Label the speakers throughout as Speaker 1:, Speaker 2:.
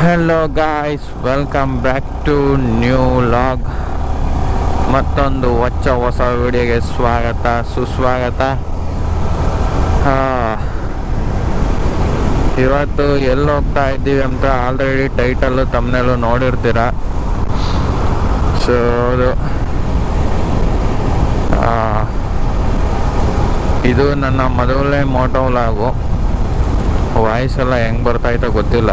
Speaker 1: Hello guys, welcome back to new log. ಮತ್ತೊಂದು ಹೊಸ ವಿಡಿಯೋಗೆ ಸ್ವಾಗತ ಸುಸ್ವಾಗತ. ಇವತ್ತು ಎಲ್ಲಿ ಹೋಗ್ತಾ ಇದ್ದೀವಿ ಅಂತ ಆಲ್ರೆಡಿ ಟೈಟಲ್ಲು ತಮ್ಮನೆಲ್ಲೂ ನೋಡಿರ್ತೀರ. ಸೊ ಇದು ನನ್ನ ಮೊದಲನೇ ಮೋಟೋ ವ್ಲಾಗು. ವಾಯ್ಸ್ ಎಲ್ಲ ಹೆಂಗೆ ಬರ್ತಾಯಿತೋ ಗೊತ್ತಿಲ್ಲ.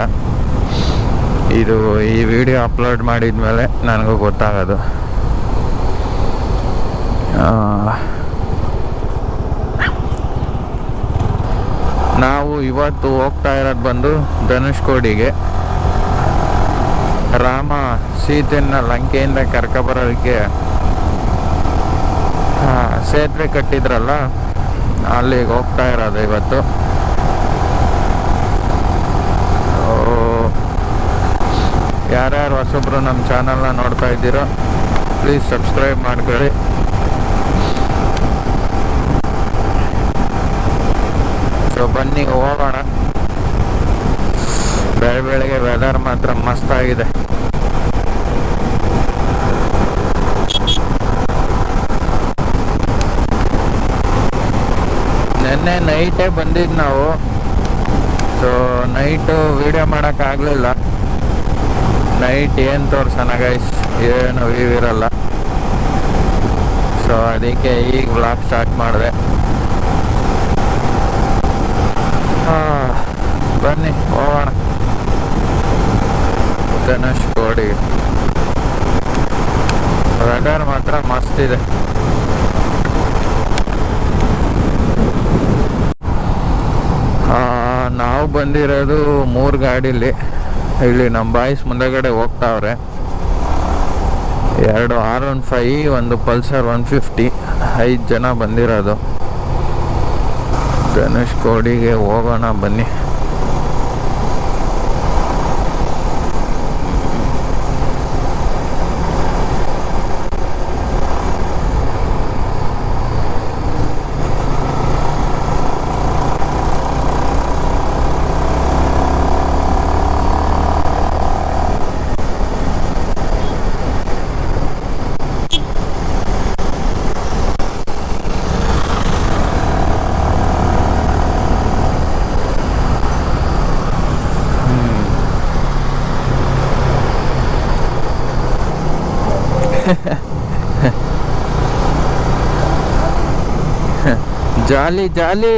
Speaker 1: ಇದು ಈ ವಿಡಿಯೋ ಅಪ್ಲೋಡ್ ಮಾಡಿದ ಮೇಲೆ ನನಗೂ ಗೊತ್ತಾಗೋದು. ನಾವು ಇವತ್ತು ಹೋಗ್ತಾ ಇರೋದು ಬಂದು ಧನುಷ್ಕೋಡಿಗೆ. ರಾಮ ಸೀತೆಯನ್ನ ಲಂಕೆಯಿಂದ ಕರ್ಕೊಬರೋದಕ್ಕೆ ಸೇತುವೆ ಕಟ್ಟಿದ್ರಲ್ಲ, ಅಲ್ಲಿಗೆ ಹೋಗ್ತಾ ಇರೋದು ಇವತ್ತು. ಯಾರ್ಯಾರು ಹೊಸಬ್ರು ನಮ್ಮ ಚಾನಲ್ನ ನೋಡ್ತಾ ಇದ್ದೀರೋ ಪ್ಲೀಸ್ ಸಬ್ಸ್ಕ್ರೈಬ್ ಮಾಡ್ಕೊಳ್ಳಿ. ಸೊ ಬನ್ನಿ ಹೋಗೋಣ. ಬೆಳಗ್ಗೆ ವೆದರ್ ಮಾತ್ರ ಮಸ್ತಾಗಿದೆ. ನೆನ್ನೆ ನೈಟೇ ಬಂದಿದ್ದು ನಾವು. ಸೊ ನೈಟು ವಿಡಿಯೋ ಮಾಡೋಕ್ಕಾಗಲಿಲ್ಲ. ನೈಟ್ ಏನು ತೋರ್ಸೋಣ ಗೈಸ್, ಏನು ವ್ಯೂ ಇರಲ್ಲ. ಸೊ ಅದಕ್ಕೆ ಈಗ ವ್ಲಾಗ್ ಸ್ಟಾರ್ಟ್ ಮಾಡಿದೆ. ಬನ್ನಿ ಹೋಗೋಣ ಧನುಷ್ಕೋಡಿ. ವೆದರ್ ಮಾತ್ರ ಮಸ್ತ್ ಇದೆ. ನಾವು ಬಂದಿರೋದು 3 ಗಾಡೀಲಿ. ಇಲ್ಲಿ ನಮ್ಮ ಬಾಯ್ಸ್ ಮುಂದೆಗಡೆ ಹೋಗ್ತಾವ್ರೆ. 2 R15, ಒಂದು ಪಲ್ಸರ್ 150, 5 ಜನ ಬಂದಿರೋದು. ಧನುಷ್ಕೋಡಿಗೆ ಹೋಗೋಣ ಬನ್ನಿ. ಜಾಲಿ ಜಾಲಿ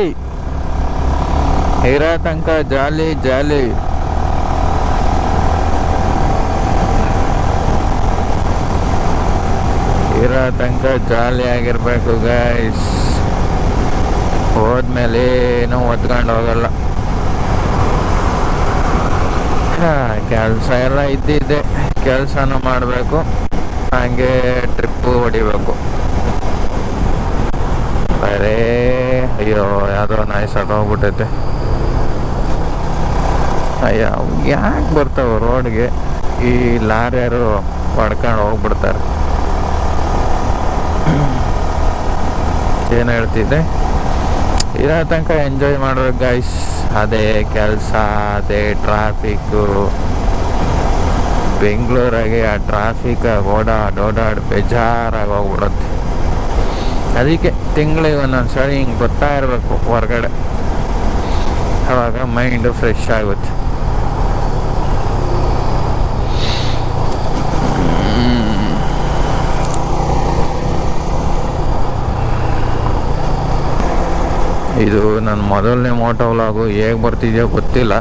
Speaker 1: ಇರೋ ತನಕ ಜಾಲಿ ಜಾಲಿ. ಇರೋ ತನಕ ಜಾಲಿ ಆಗಿರ್ಬೇಕು ಗೈಸ್. ಹೋದ್ಮೇಲೆ ಏನೂ ಒತ್ಕೊಂಡು ಹೋಗಲ್ಲ. ಕೆಲಸ ಎಲ್ಲ ಇದ್ದಿದ್ದೆ, ಕೆಲಸನೂ ಮಾಡಬೇಕು, ಹಾಗೆ ಟ್ರಿಪ್ಪು ಹೊಡಿಬೇಕು. ಬರೇ ಅಯ್ಯೋ ಯಾವುದೋ ನಾಯಿ ಹೋಗ್ಬಿಟ್ಟೈತೆ. ಅಯ್ಯೋ ಯಾಕೆ ಬರ್ತಾವೆ ರೋಡ್ಗೆ ಈ ಲಾರಿಯರು ಹೊಡ್ಕೊಂಡು ಹೋಗ್ಬಿಡ್ತಾರೆ. ಏನು ಹೇಳ್ತಿದ್ದೆ, ಇರೋ ತನಕ ಎಂಜಾಯ್ ಮಾಡ್ಬೇಕು ಗೈಸ್. ಅದೇ ಕೆಲಸ, ಅದೇ ಟ್ರಾಫಿಕ್ಕು. ಬೆಂಗಳೂರಾಗೆ ಆ ಟ್ರಾಫಿಕ್ಕಾಗಿ ಓಡಾಡಿ ಬೇಜಾರಾಗಿ ಹೋಗ್ಬಿಡುತ್ತೆ. ಅದಕ್ಕೆ ತಿಂಗಳಿಗೆ ಒಂದೊಂದು ಸರಿ ಹಿಂಗೆ ಬರ್ತಾ ಇರಬೇಕು ಹೊರಗಡೆ. ಆವಾಗ ಮೈಂಡು ಫ್ರೆಶ್ ಆಗುತ್ತೆ. ಇದು ನನ್ನ ಮೊದಲನೇ ಮೋಟೋ ವ್ಲಾಗು. ಹೇಗೆ ಬರ್ತಿದೆಯೋ ಗೊತ್ತಿಲ್ಲ.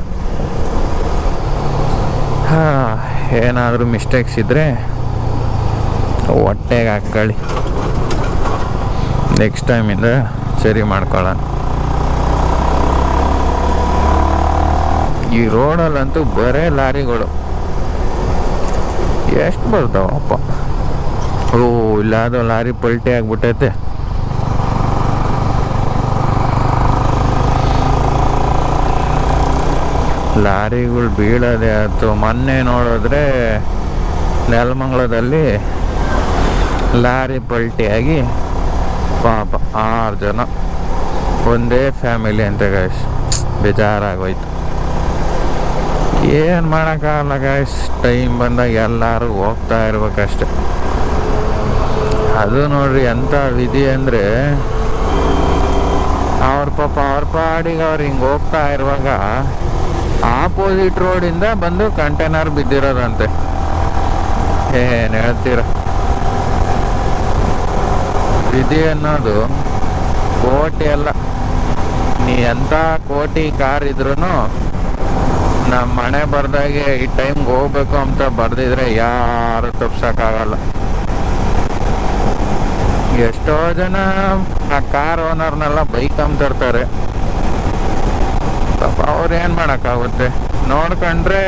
Speaker 1: ಏನಾದರೂ ಮಿಸ್ಟೇಕ್ಸ್ ಇದ್ದರೆ ಹೊಟ್ಟೆಗೆ ಹಾಕ್ಕೊಳ್ಳಿ. ನೆಕ್ಸ್ಟ್ ಟೈಮಿಂದ ಸರಿ ಮಾಡ್ಕೊಳ್ಳೋಣ. ಈ ರೋಡಲ್ಲಂತೂ ಬರೇ ಲಾರಿಗಳು ಎಷ್ಟು ಬರ್ತಾವಪ್ಪ. ಇಲ್ಲಾದೋ ಲಾರಿ ಪಲ್ಟಿ ಆಗ್ಬಿಟ್ಟೈತೆ. ಲಾರಿಗಳು ಬೀಳೋದೇ ಆಯ್ತು. ಮೊನ್ನೆ ನೋಡಿದ್ರೆ ನೆಲಮಂಗಲದಲ್ಲಿ ಲಾರಿ ಪಲ್ಟಿಯಾಗಿ ಪಾಪ 6 ಜನ ಒಂದೇ ಫ್ಯಾಮಿಲಿ ಅಂತ ಗೈಸ್. ಬೇಜಾರಾಗೋಯ್ತು. ಏನು ಮಾಡೋಕ್ಕಾಗಲ್ಲ ಗಾಯ್ಸ್, ಟೈಮ್ ಬಂದಾಗ ಎಲ್ಲರೂ ಹೋಗ್ತಾ ಇರ್ಬೇಕಷ್ಟೆ. ಅದು ನೋಡ್ರಿ ಎಂಥ ವಿಧಿ ಅಂದರೆ, ಅವ್ರ ಪಾಪ ಅವ್ರ ಪಾಡಿಗೆ ಅವ್ರು ಹಿಂಗೆ ಹೋಗ್ತಾ ಇರುವಾಗ ಆಪೋಸಿಟ್ ರೋಡಿಂದ ಬಂದು ಕಂಟೈನರ್ ಬಿದ್ದಿರೋದಂತೆ. ಏನು ಹೇಳ್ತೀರ, ವಿಧಿ ಅನ್ನೋದು ಕೋಟಿ ಅಲ್ಲ. ನೀ ಎಂಥ ಕೋಟಿ ಕಾರ್ ಇದ್ರೂ ನಮ್ಮ ಮನೆ ಬರ್ದಾಗೆ ಈ ಟೈಮ್ಗೆ ಹೋಗ್ಬೇಕು ಅಂತ ಬರ್ದಿದ್ರೆ ಯಾರು ತಪ್ಸಕ್ಕಾಗಲ್ಲ. ಎಷ್ಟೋ ಜನ ಆ ಕಾರ್ ಓನರ್ನೆಲ್ಲ ಬೈಕ್ ಅಂತಿರ್ತಾರೆ. ಪಾಪ ಅವ್ರು ಏನು ಮಾಡೋಕ್ಕಾಗುತ್ತೆ, ನೋಡ್ಕೊಂಡ್ರೆ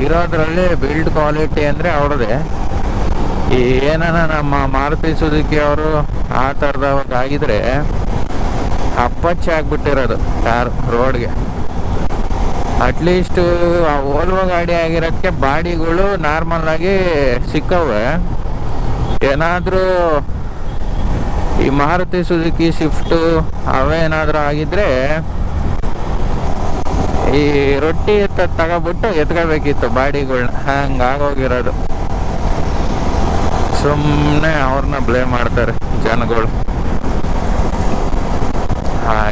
Speaker 1: ಇರೋದ್ರಲ್ಲಿ ಬಿಲ್ಡ್ ಕ್ವಾಲಿಟಿ ಅಂದರೆ ಅವ್ರದ್ದೇ. ಏನಾನ ನಮ್ಮ ಮಾರುತಿ ಸುಜುಕಿ ಅವರು ಆ ಥರದವಾಗ ಆಗಿದ್ರೆ ಅಪ್ಪಚ್ಚಿ ಆಗ್ಬಿಟ್ಟಿರೋದು ಕಾರ್ ರೋಡ್ಗೆ. ಅಟ್ಲೀಸ್ಟು ಆ ಓಲ್ವೋ ಗಾಡಿ ಆಗಿರೋಕ್ಕೆ ಬಾಡಿಗಳು ನಾರ್ಮಲ್ ಆಗಿ ಸಿಕ್ಕವೆ. ಏನಾದರೂ ಈ ಮಾರುತಿ ಸುಜುಕಿ ಸ್ವಿಫ್ಟು ಅವೇನಾದರೂ ಆಗಿದ್ರೆ ಈ ರೊಟ್ಟಿ ತಗೊಬಿಟ್ಟು ಎತ್ಕೋಬೇಕಿತ್ತು ಬಾಡಿಗಳನ್ನ. ಹಂಗಾಗೋಗಿರೋದು. ಸುಮ್ಮನೆ ಅವ್ರನ್ನ ಬ್ಲೇಮ್ ಮಾಡ್ತಾರೆ ಜನಗಳು.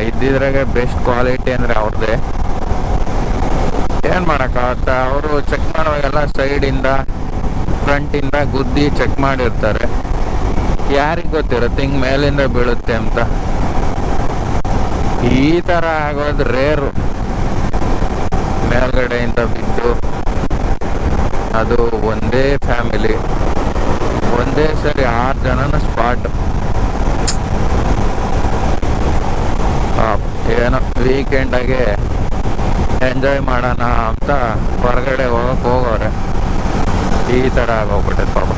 Speaker 1: ಇದ್ದಿದ್ರಾಗ ಬೆಸ್ಟ್ ಕ್ವಾಲಿಟಿ ಅಂದರೆ ಅವ್ರದ್ದೇ. ಏನು ಮಾಡೋಕ್ಕಾಗತ್ತ, ಅವರು ಚೆಕ್ ಮಾಡುವಾಗೆಲ್ಲ ಸೈಡಿಂದ ಫ್ರಂಟಿಂದ ಗುದ್ದಿ ಚೆಕ್ ಮಾಡಿರ್ತಾರೆ. ಯಾರಿಗೆ ಗೊತ್ತಿರುತ್ತೆ ಹಿಂಗೆ ಮೇಲಿಂದ ಬೀಳುತ್ತೆ ಅಂತ. ಈ ಥರ ಆಗೋದು ರೇರು. ಮೇಲ್ಗಡೆಯಿಂದ ಬಿದ್ದು ಅದು ಒಂದೇ ಫ್ಯಾಮಿಲಿ, ಒಂದೇ ಸರಿ 6 ಜನನ ಸ್ಪಾಟ್. ಏನೋ ವೀಕೆಂಡಾಗೆ ಎಂಜಾಯ್ ಮಾಡೋಣ ಅಂತ ಹೊರಗಡೆ ಹೋಗೋರೆ, ಈ ಥರ ಆಗೋಗ್ಬಿಟ್ಟೆ ಪಾಪ.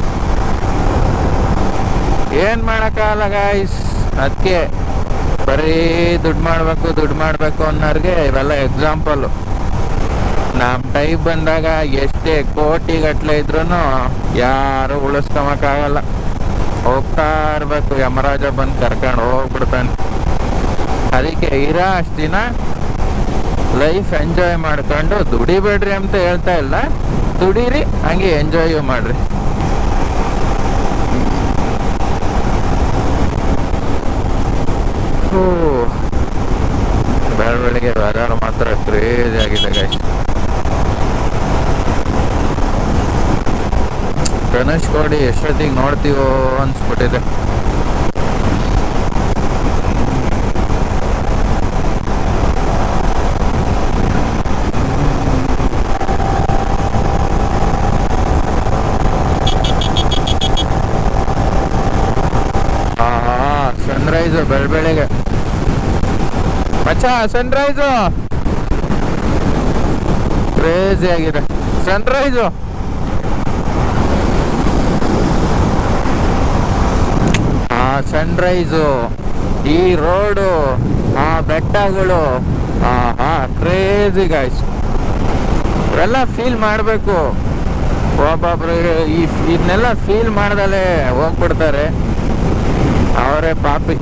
Speaker 1: ಏನು ಮಾಡೋಕ್ಕಾಗಲ್ಲ ಗಾಯ್ಸ್. ಅದಕ್ಕೆ ಬರೀ ದುಡ್ಡು ಮಾಡಬೇಕು ಅನ್ನೋರಿಗೆ ಇವೆಲ್ಲ ಎಕ್ಸಾಂಪಲ್ಲು. ನಮ್ಮ ಟೈಪ್ ಬಂದಾಗ ಎಷ್ಟೇ ಕೋಟಿಗಟ್ಟಲೆ ಇದ್ರೂ ಯಾರು ಉಳಿಸ್ಕೊಳಕ್ಕಾಗಲ್ಲ. ಹೋಗ್ತಾ ಇರಬೇಕು, ಯಮರಾಜ ಬಂದು ಕರ್ಕೊಂಡು ಹೋಗ್ಬಿಡ್ತಾನೆ. ಅದಕ್ಕೆ ಇರೋ ಅಷ್ಟು ದಿನ ಲೈಫ್ ಎಂಜಾಯ್ ಮಾಡ್ಕೊಂಡು ದುಡಿಬೇಡ್ರಿ ಅಂತ ಹೇಳ್ತಾ ಇಲ್ಲ, ದುಡೀರಿ ಹಂಗೆ ಎಂಜಾಯ್ ಮಾಡ್ರಿ. ಬೆಳಗ್ಗೆ ವೆದರ್ ಮಾತ್ರ ಕ್ರೇಜಿ ಆಗಿದೆ ಗೈಸ್. ಧನುಷ್ಕೋಡಿ ಎಷ್ಟೊತ್ತಿಗೆ ನೋಡ್ತೀವೋ ಅನ್ಸ್ಬಿಟ್ಟಿದೆ. ಸನ್ರೈಸು ಬೆಳಗ್ಗೆ ಮಚ್ಚಾ, ಸನ್ರೈಸು ಕ್ರೇಜಿ ಆಗಿದೆ. ಸನ್ರೈಸು ಸನ್ರೈಸು, ಈ ರೋಡು, ಆ ಬೆಟ್ಟಗಳು, ಕ್ರೇಜಿ ಗಾಯ್ಸ್. ಇವೆಲ್ಲ ಫೀಲ್ ಮಾಡಬೇಕು. ಒಬ್ಬೊಬ್ರು ಇದನ್ನೆಲ್ಲ ಫೀಲ್ ಮಾಡ್ದಲೇ ಹೋಗ್ಬಿಡ್ತಾರೆ, ಅವರೇ ಪಾಪಿ.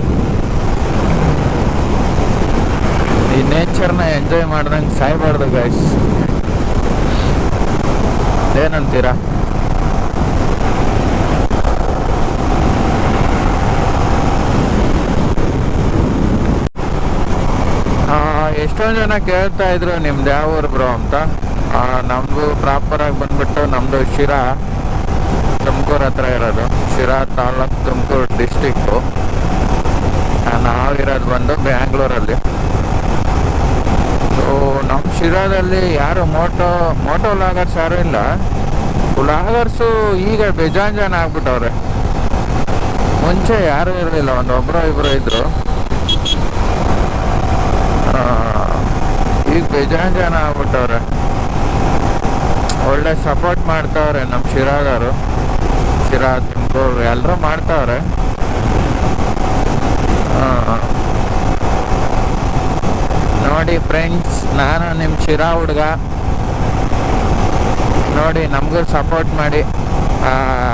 Speaker 1: ಈ ನೇಚರ್ನ ಎಂಜಾಯ್ ಮಾಡ್ದಂಗೆ ಸಾಯ್ಬಾರ್ದು ಗಾಯ್ಸ್. ಏನಂತೀರಾ? ಎಷ್ಟೊಂದು ಜನ ಕೇಳ್ತಾ ಇದ್ರು ನಿಮ್ದು ಯಾವ ಊರು ಬ್ರೋ ಅಂತ. ನಮ್ಮದು ಪ್ರಾಪರಾಗಿ ಬಂದ್ಬಿಟ್ಟು ನಮ್ಮದು ಶಿರಾ, ತುಮಕೂರು ಹತ್ರ ಇರೋದು. ಶಿರಾ ತಾಲೂಕು, ತುಮಕೂರು ಡಿಸ್ಟಿಕ್ಕು. ನಾವಿರೋದು ಬಂದು ಬ್ಯಾಂಗ್ಳೂರಲ್ಲಿ. ಸೊ ನಮ್ಮ ಶಿರಾದಲ್ಲಿ ಯಾರು ಮೋಟೋ ವ್ಲಾಗರ್ಸ್ ಯಾರೂ ಇಲ್ಲ. ವ್ಲಾಗರ್ಸು ಈಗ ಬೇಜಾನ್ ಜನ ಆಗ್ಬಿಟ್ಟವ್ರೆ. ಮುಂಚೆ ಯಾರೂ ಇರಲಿಲ್ಲ, ಒಬ್ಬರು ಇಬ್ಬರು ಇದ್ರು. ಈಗ ಬೇಜಾನ್ ಜನ ಆಗ್ಬಿಟ್ಟವ್ರೆ. ಒಳ್ಳೆ ಸಪೋರ್ಟ್ ಮಾಡ್ತಾವ್ರೆ ನಮ್ಮ ಶಿರಾದವರು. ಶಿರಾ, ತುಮಕೂರು ಎಲ್ಲರೂ ಮಾಡ್ತಾವ್ರೆ. ನೋಡಿ ಫ್ರೆಂಡ್ಸ್, ನಾನು ನಿಮ್ಮ ಶಿರಾ ಹುಡುಗ. ನೋಡಿ ನಮಗೂ ಸಪೋರ್ಟ್ ಮಾಡಿ.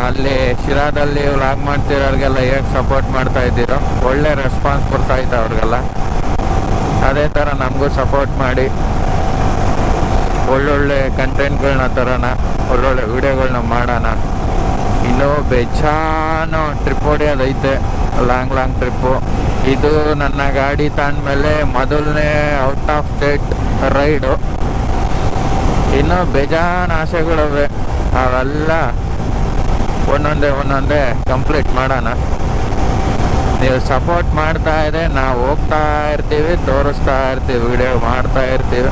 Speaker 1: ಅಲ್ಲಿ ಶಿರಾದಲ್ಲಿ ವ್ಲಾಗ್ ಮಾಡ್ತಿರೋರಿಗೆಲ್ಲ ಹೇಗೆ ಸಪೋರ್ಟ್ ಮಾಡ್ತಾ ಇದ್ದೀರೋ, ಒಳ್ಳೆ ರೆಸ್ಪಾನ್ಸ್ ಬರ್ತಾ ಇತ್ತು ಅವ್ರಿಗೆಲ್ಲ. ಅದೇ ಥರ ನಮಗೂ ಸಪೋರ್ಟ್ ಮಾಡಿ. ಒಳ್ಳೊಳ್ಳೆ ಕಂಟೆಂಟ್ಗಳನ್ನ ತರೋಣ, ಒಳ್ಳೊಳ್ಳೆ ವಿಡಿಯೋಗಳನ್ನ ಮಾಡೋಣ. ಇನ್ನೂ ಬೇಜಾನು ಟ್ರಿಪ್ ಹೊಡೆಯೋದೈತೆ, ಲಾಂಗ್ ಟ್ರಿಪ್ಪು. ಇದು ನನ್ನ ಗಾಡಿ ತಂದ್ಮೇಲೆ ಮೊದಲನೇ ಔಟ್ ಆಫ್ ಸ್ಟೇಟ್ ರೈಡು. ಇನ್ನೂ ಬೇಜಾನ್ ಆಸೆಗಳಿವೆ, ಅವೆಲ್ಲ ಒಂದೊಂದೇ ಕಂಪ್ಲೀಟ್ ಮಾಡೋಣ. ನೀವು ಸಪೋರ್ಟ್ ಮಾಡ್ತಾ ಇದೆ, ನಾವು ಹೋಗ್ತಾ ಇರ್ತೀವಿ, ತೋರಿಸ್ತಾ ಇರ್ತೀವಿ, ವಿಡಿಯೋ ಮಾಡ್ತಾ ಇರ್ತೀವಿ.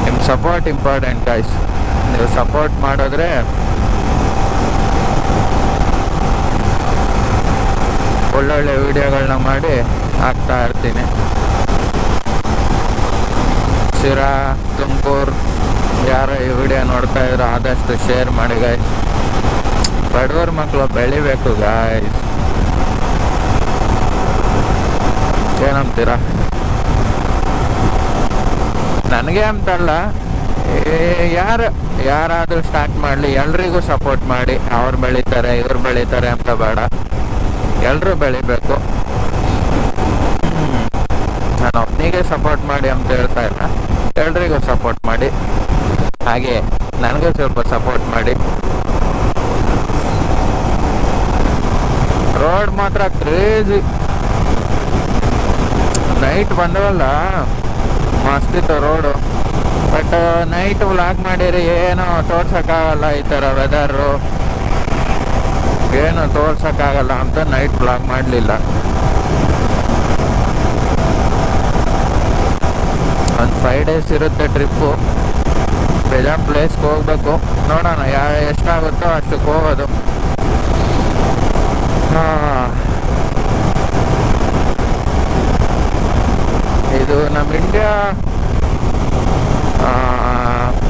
Speaker 1: ನಿಮ್ಮ ಸಪೋರ್ಟ್ ಇಂಪಾರ್ಟೆಂಟ್ ಗಾಯ್ಸ್. ನೀವು ಸಪೋರ್ಟ್ ಮಾಡಿದ್ರೆ ಒಳ್ಳೊಳ್ಳೆ ವಿಡಿಯೋಗಳನ್ನ ಮಾಡಿ ಹಾಕ್ತಾ ಇರ್ತೀನಿ. ಶಿರಾ, ತುಮಕೂರು ಯಾರು ಈ ವಿಡಿಯೋ ನೋಡ್ತಾ ಇದ್ರು ಆದಷ್ಟು ಶೇರ್ ಮಾಡಿ ಗಾಯ್ಸ್. ಬಡವ್ರ ಮಕ್ಕಳು ಬೆಳಿಬೇಕು ಗಾಯ್ಸ್, ಏನಂತೀರಾ? ನನಗೆ ಅಂತಲ್ಲ, ಯಾರಾದರೂ ಸ್ಟಾರ್ಟ್ ಮಾಡಲಿ, ಎಲ್ರಿಗೂ ಸಪೋರ್ಟ್ ಮಾಡಿ. ಅವ್ರು ಬೆಳೀತಾರೆ, ಇವ್ರು ಬೆಳೀತಾರೆ ಅಂತ ಬೇಡ, ಎಲ್ಲರೂ ಬೆಳಿಬೇಕು. ನಾನು ಒಬ್ಬನಿಗೆ ಸಪೋರ್ಟ್ ಮಾಡಿ ಅಂತ ಹೇಳ್ತಾ ಇಲ್ಲ, ಎಲ್ರಿಗೂ ಸಪೋರ್ಟ್ ಮಾಡಿ. ಹಾಗೆ ನನಗೂ ಸ್ವಲ್ಪ ಸಪೋರ್ಟ್ ಮಾಡಿ. ರೋಡ್ ಮಾತ್ರ ಕ್ರೇಜಿ. ನೈಟ್ ಬಂದವಲ್ಲ, ಮಸ್ತಿತ್ತು ರೋಡು. ಬಟ್ ನೈಟ್ ವ್ಲಾಗ್ ಮಾಡಿರಿ ಏನೋ ತೋರ್ಸೋಕ್ಕಾಗಲ್ಲ, ಈ ಥರ ವೆದರು ಏನು ತೋರ್ಸೋಕ್ಕಾಗಲ್ಲ ಅಂತ ನೈಟ್ ವ್ಲಾಗ್ ಮಾಡಲಿಲ್ಲ. ಒಂದು 5 days ಇರುತ್ತೆ ಟ್ರಿಪ್ಪು. ಬೇಜಾನ್ ಪ್ಲೇಸ್ಗೆ ಹೋಗ್ಬೇಕು, ನೋಡೋಣ ಎಷ್ಟಾಗುತ್ತೋ ಅಷ್ಟಕ್ಕೆ ಹೋಗೋದು. ಇದು ನಮ್ಮ ಇಂಡಿಯಾ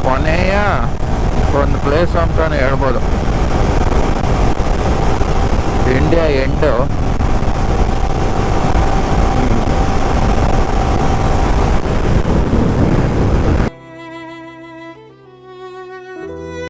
Speaker 1: ಕೊನೆಯ ಒಂದು ಪ್ಲೇಸ್ ಅಂತಲೇ ಹೇಳ್ಬೋದು.